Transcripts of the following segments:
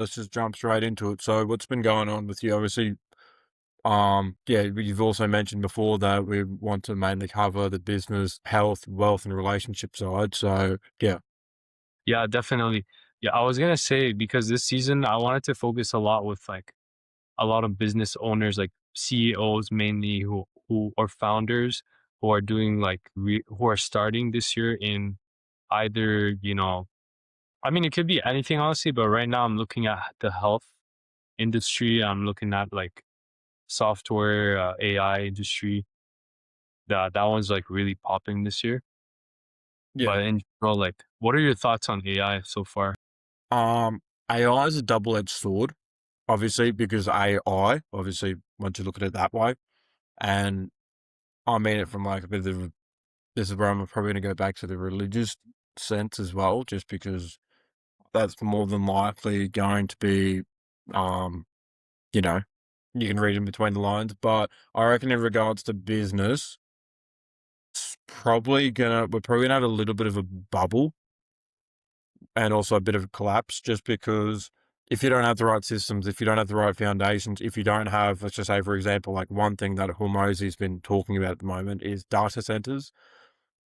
let's just jump straight into it. So what's been going on with you? Obviously, yeah, you've also mentioned before that we want to mainly cover the business, health, wealth, and relationship side. So yeah, Yeah, definitely. Yeah, I was gonna say because this season I wanted to focus a lot with like a lot of business owners, like CEOs mainly, who are founders who are doing who are starting this year in either I mean it could be anything honestly, but right now I'm looking at the health industry. I'm looking at like software, AI industry. That one's like really popping this year. yeah. But in general, like, what are your thoughts on AI so far? Um, AI is a double-edged sword, obviously, because AI, obviously, once you look at it that way, and I mean it from like a bit of this is where I'm probably going to go back to the religious sense as well, just because that's more than likely going to be, um, you know, you can read in between the lines. But I reckon in regards to business, we're probably gonna have a little bit of a bubble and also a bit of a collapse, just because if you don't have the right systems, if you don't have the right foundations, if you don't have, let's just say, for example, like one thing that Hormozy's been talking about at the moment is data centers,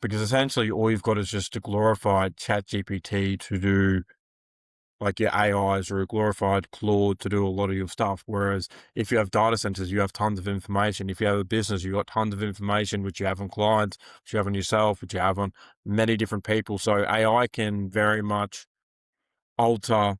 because essentially all you've got is just a glorified chat GPT to do like your AIs or a glorified Claude to do a lot of your stuff. Whereas if you have data centers, you have tons of information. If you have a business, you've got tons of information, which you have on clients, which you have on yourself, which you have on many different people. So AI can very much alter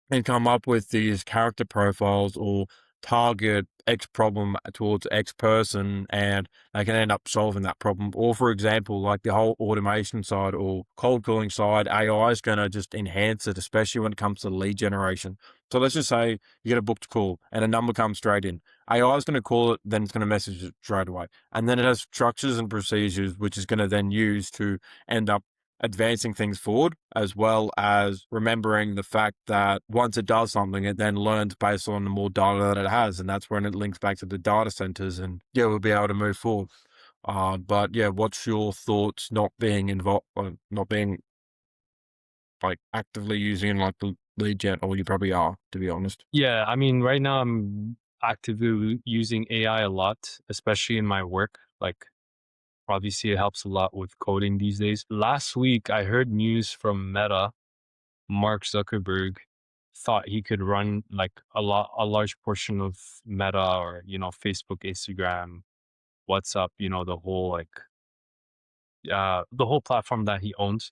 and come up with these character profiles or target X problem towards X person, and they can end up solving that problem. Or, for example, like the whole automation side or cold calling side, AI is going to just enhance it, especially when it comes to lead generation. So let's just say you get a booked call and a number comes straight in. AI is going to call it, then it's going to message it straight away. And then it has structures and procedures, which is going to then use to end up advancing things forward, as well as remembering the fact that once it does something, it then learns based on the more data that it has. And that's when it links back to the data centers and yeah, we'll be able to move forward. But yeah, what's your thoughts not being involved, not being like actively using like the lead gen, or you probably are, to be honest. Yeah, I mean, right now I'm actively using AI a lot, especially in my work. Like, obviously, it helps a lot with coding these days. Last week, I heard news from Meta. Mark Zuckerberg thought he could run like a large portion of Meta or Facebook, Instagram, WhatsApp, the whole platform that he owns.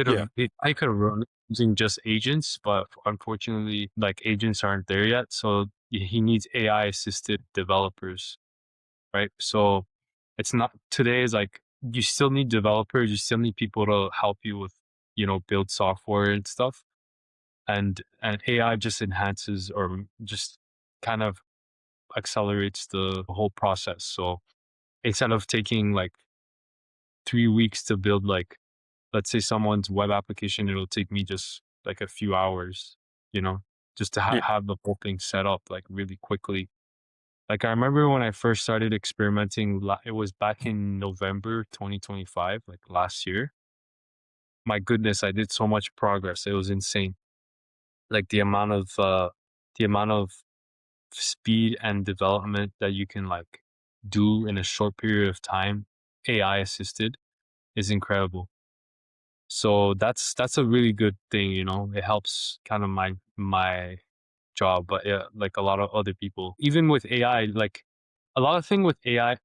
Yeah. I could have run using just agents, but unfortunately, like agents aren't there yet. So he needs AI assisted developers, right? So it's not today is like you still need developers, you still need people to help you with, build software and stuff. And AI just enhances or just kind of accelerates the whole process. So instead of taking like 3 weeks to build like let's say someone's web application, it'll take me just like a few hours, you know, just to Yeah. have the whole thing set up like really quickly. Like I remember when I first started experimenting, it was back in November 2025, like last year. My goodness, I did so much progress. It was insane. Like the amount of speed and development that you can like do in a short period of time, AI assisted, is incredible. So that's a really good thing, It helps kind of my job, but yeah, like a lot of other people. Even with AI, like a lot of thing with AI,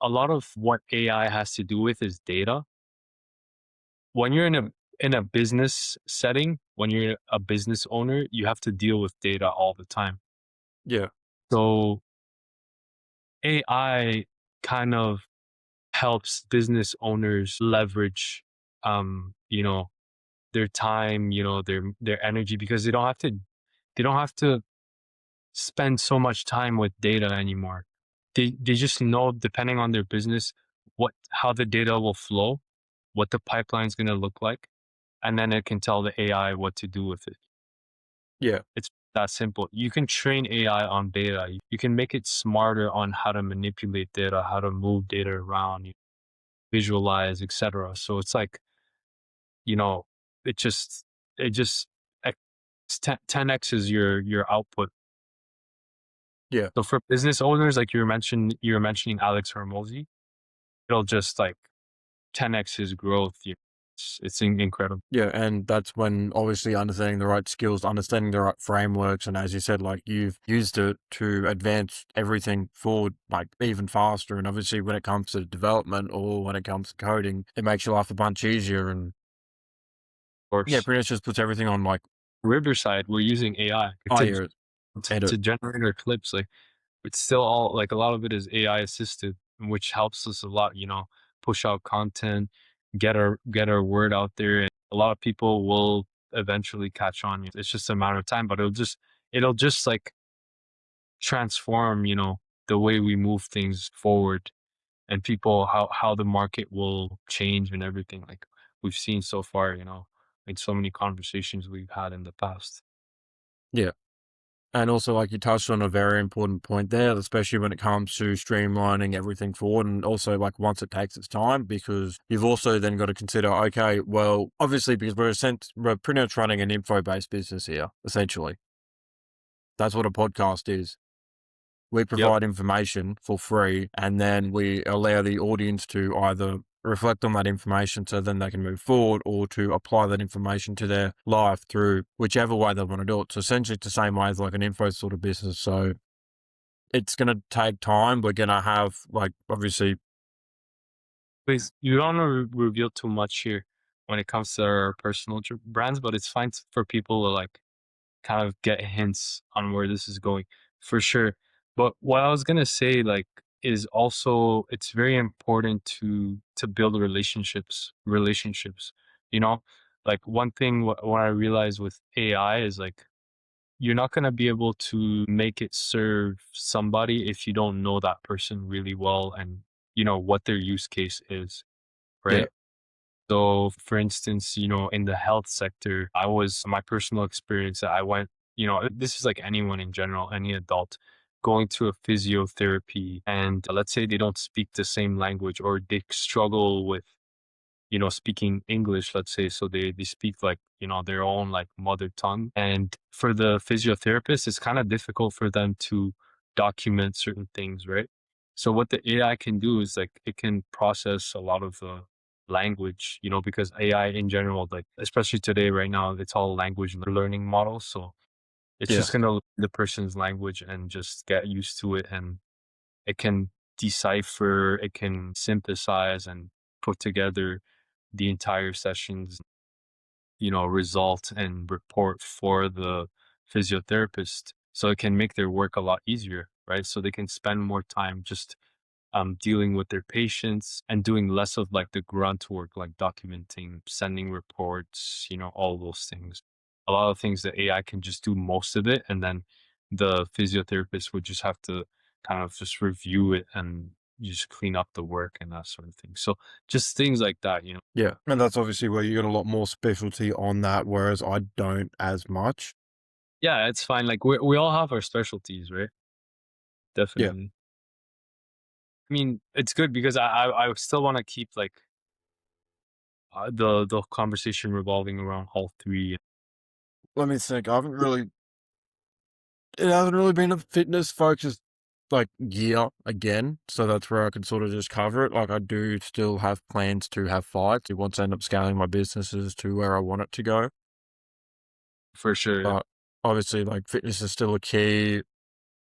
a lot of what AI has to do with is data. When you're in a business setting, when you're a business owner, you have to deal with data all the time. Yeah. So AI kind of helps business owners leverage you know their time, their energy because they don't have to spend so much time with data anymore. They just know depending on their business what how the data will flow, what the pipeline's going to look like, and then it can tell the AI what to do with it. Yeah. It's that simple. You can train AI on data. You can make it smarter on how to manipulate data, how to move data around, visualize, etc. So it's like, you know, it just it just It's 10x is your output. Yeah. So for business owners, like you were mentioning Alex Hormozy, it'll just like 10x his growth. It's incredible. Yeah, and that's when obviously understanding the right skills, understanding the right frameworks, and as you said, like you've used it to advance everything forward, like even faster. And obviously, when it comes to development or when it comes to coding, it makes your life a bunch easier. And Of yeah, course, pretty much just puts everything on like, Riverside, we're using AI oh to yeah, edit. to generate our clips. Like it's still all like a lot of it is AI assisted, which helps us a lot. Push out content, get our word out there, and a lot of people will eventually catch on. It's just a matter of time, but it'll just like transform, the way we move things forward and people how the market will change and everything like we've seen so far, in so many conversations we've had in the past. Yeah. And also, like you touched on a very important point there, especially when it comes to streamlining everything forward. And also, like, once it takes its time, because you've also then got to consider, okay, well, obviously, because we're pretty much running an info based business here, essentially. That's what a podcast is. We Yep. provide information for free, and then we allow the audience to either reflect on that information so then they can move forward or to apply that information to their life through whichever way they want to do it. So essentially it's the same way as like an info sort of business. So it's going to take time. We're going to have like, obviously, Please, you don't want to reveal too much here when it comes to our personal brands, but it's fine for people to like kind of get hints on where this is going for sure. But what I was gonna say, like, is also it's very important to build relationships. You know, like one thing what I realized with AI is like you're not gonna be able to make it serve somebody if you don't know that person really well and what their use case is, yeah, right? So, for instance, in the health sector, my personal experience, I went, this is like anyone in general, any adult going to a physiotherapy and let's say they don't speak the same language or they struggle with speaking English, let's say, so they speak like, their own like mother tongue. And for the physiotherapist, it's kind of difficult for them to document certain things, right? So what the AI can do is like it can process a lot of the language, because AI in general, like especially today, right now, it's all language learning models. So it's yeah, just gonna learn the person's language and just get used to it and it can decipher, it can synthesize and put together the entire session's, result and report for the physiotherapist. So it can make their work a lot easier, right? So they can spend more time just dealing with their patients and doing less of like the grunt work, like documenting, sending reports, all those things. A lot of things that AI can just do most of it. And then the physiotherapist would just have to kind of just review it and just clean up the work and that sort of thing. So just things like that. yeah. And that's obviously where you got a lot more specialty on that, whereas I don't as much. Yeah, it's fine. Like we all have our specialties, right? Yeah. Definitely. I mean, it's good because I still want to keep like the conversation revolving around all three. Let me think. It hasn't really been a fitness focused like year again. So that's where I can sort of just cover it. Like I do still have plans to have fights. Once I end up scaling my businesses to where I want it to go. For sure. Yeah. But obviously like fitness is still a key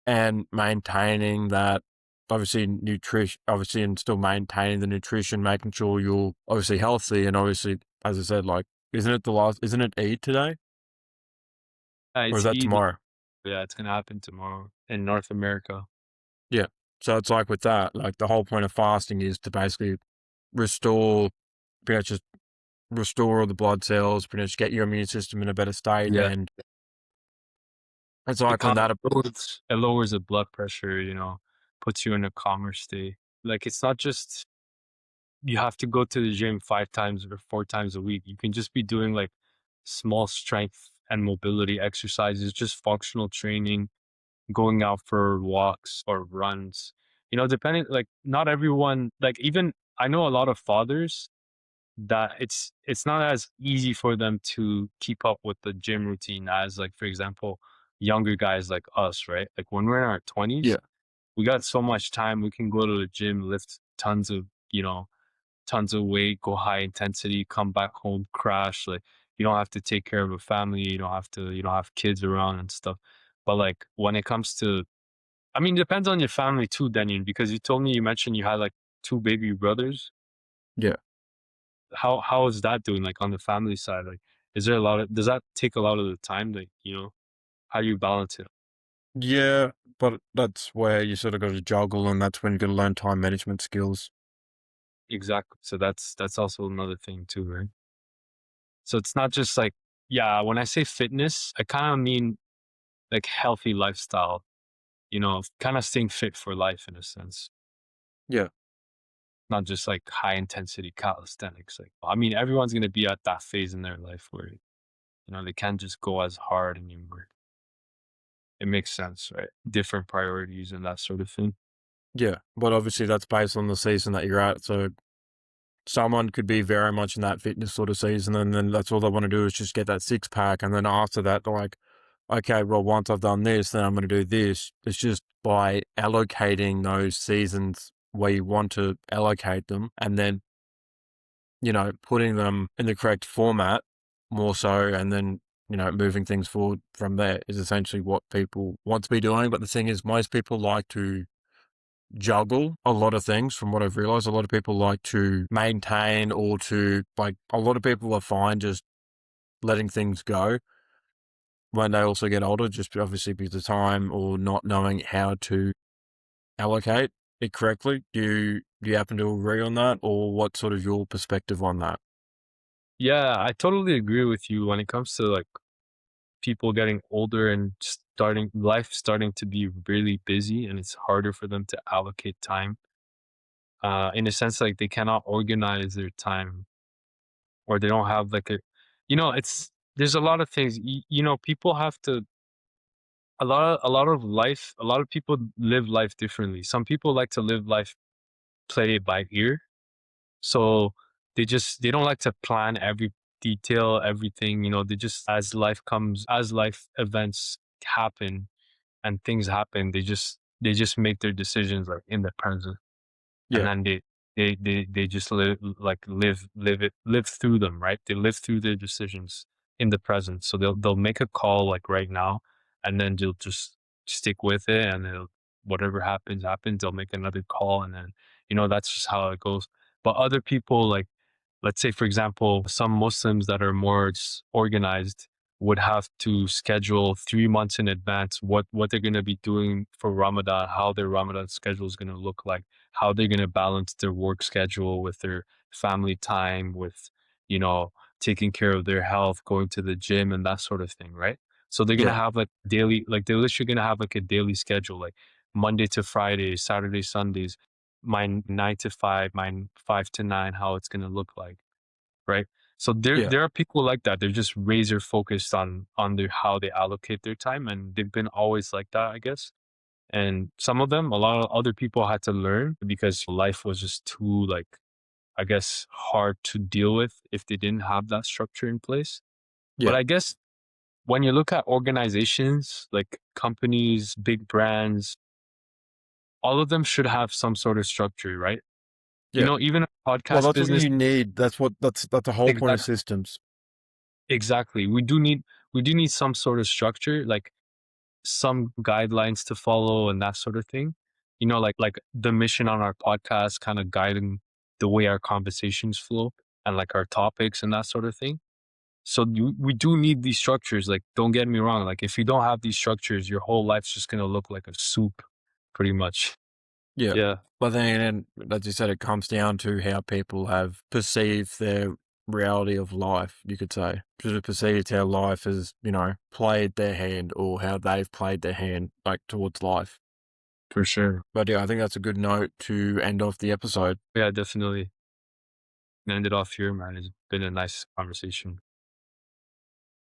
and maintaining that obviously nutrition obviously and still maintaining the nutrition, making sure you're obviously healthy and obviously as I said, like isn't it Eid today? Or is It's that Eid. tomorrow? Yeah, it's gonna happen tomorrow in North America. Yeah. So it's like with that, like the whole point of fasting is to basically restore, pretty much just restore all the blood cells, pretty much get your immune system in a better state. Yeah. And it's It like when kind that, of lowers the blood pressure, puts you in a calmer state. Like it's not just you have to go to the gym 5 times or 4 times a week. You can just be doing like small strength and mobility exercises, just functional training, going out for walks or runs. Depending like not everyone like even I know a lot of fathers that it's not as easy for them to keep up with the gym routine as, like, for example, younger guys like us, right? Like when we're in our 20s, Yeah. we got so much time. We can go to the gym, lift tons of, tons of weight, go high intensity, come back home, crash. Like you don't have to take care of a family. You don't have kids around and stuff. But like when it comes to, I mean, it depends on your family too, Daniel, because you mentioned you had like two baby brothers. Yeah. How is that doing, like, on the family side? Like, is there a lot of does that take a lot of the time, like, how do you balance it? Yeah, but that's where you sort of got to juggle, and that's when you got to learn time management skills. Exactly. So that's also another thing too, right? So it's not just like, yeah, when I say fitness, I kind of mean like healthy lifestyle, kind of staying fit for life in a sense, Yeah. not just like high intensity calisthenics. Like, I mean, everyone's going to be at that phase in their life where, they can't just go as hard anymore. It makes sense, right? Different priorities and that sort of thing. Yeah. But obviously, that's based on the season that you're at. So someone could be very much in that fitness sort of season, and then that's all they want to do is just get that six pack. And then after that, they're like, okay, well, once I've done this, then I'm going to do this. It's just by allocating those seasons where you want to allocate them, and then, putting them in the correct format more so, and then, moving things forward from there is essentially what people want to be doing. But the thing is, most people like to juggle a lot of things. From what I've realized, a lot of people like to maintain, or to, like, a lot of people are fine just letting things go when they also get older, just obviously because of time or not knowing how to allocate it correctly. Do you happen to agree on that, or what sort of your perspective on that? Yeah, I totally agree with you when it comes to like people getting older and starting to be really busy, and it's harder for them to allocate time. In a sense, like they cannot organize their time, or they don't have like it's there's a lot of things. People have to a lot of people live life differently. Some people like to live life, play it by ear. So they don't like to plan every detail, everything, they just, as life events happen and things happen, they just make their decisions like in the present. And Yeah, then they just live through them, right? They live through their decisions in the present. So they'll make a call like right now, and then they'll just stick with it, and they'll, whatever happens. They'll make another call, and then that's just how it goes. But other people, like, let's say for example, some Muslims that are more organized would have to schedule 3 months in advance what they're going to be doing for Ramadan, how their Ramadan schedule is going to look like, how they're going to balance their work schedule with their family time, with you know taking care of their health, going to the gym and that sort of thing, right? So they're going to yeah, have like daily, like they're literally going to have like a daily schedule, like Monday to Friday, Saturday, Sundays, my 9 to 5, my 5 to 9, how it's going to look like, right? So there yeah, there are people like that. They're just razor focused on their how they allocate their time, and they've been always like that, I guess. And some of them, a lot of other people had to learn because life was just too, like, I guess, hard to deal with if they didn't have that structure in place. But yeah, I guess when you look at organizations like companies, big brands, all of them should have some sort of structure, right? yeah. Even a Well, podcast that's what business. you need. That's the whole point of Exactly. systems. Exactly. We do need some sort of structure, like some guidelines to follow and that sort of thing. Like the mission on our podcast kind of guiding the way our conversations flow and like our topics and that sort of thing. So we do need these structures. Like, don't get me wrong. Like, if you don't have these structures, your whole life's just gonna look like a soup, pretty much. Yeah. Yeah, But then, as you said, it comes down to how people have perceived their reality of life, you could say. Should have perceived how life has, played their hand, or how they've played their hand, like, towards life. for sure. But yeah, I think that's a good note to end off the episode. Yeah, definitely. End it off here, man. It's been a nice conversation.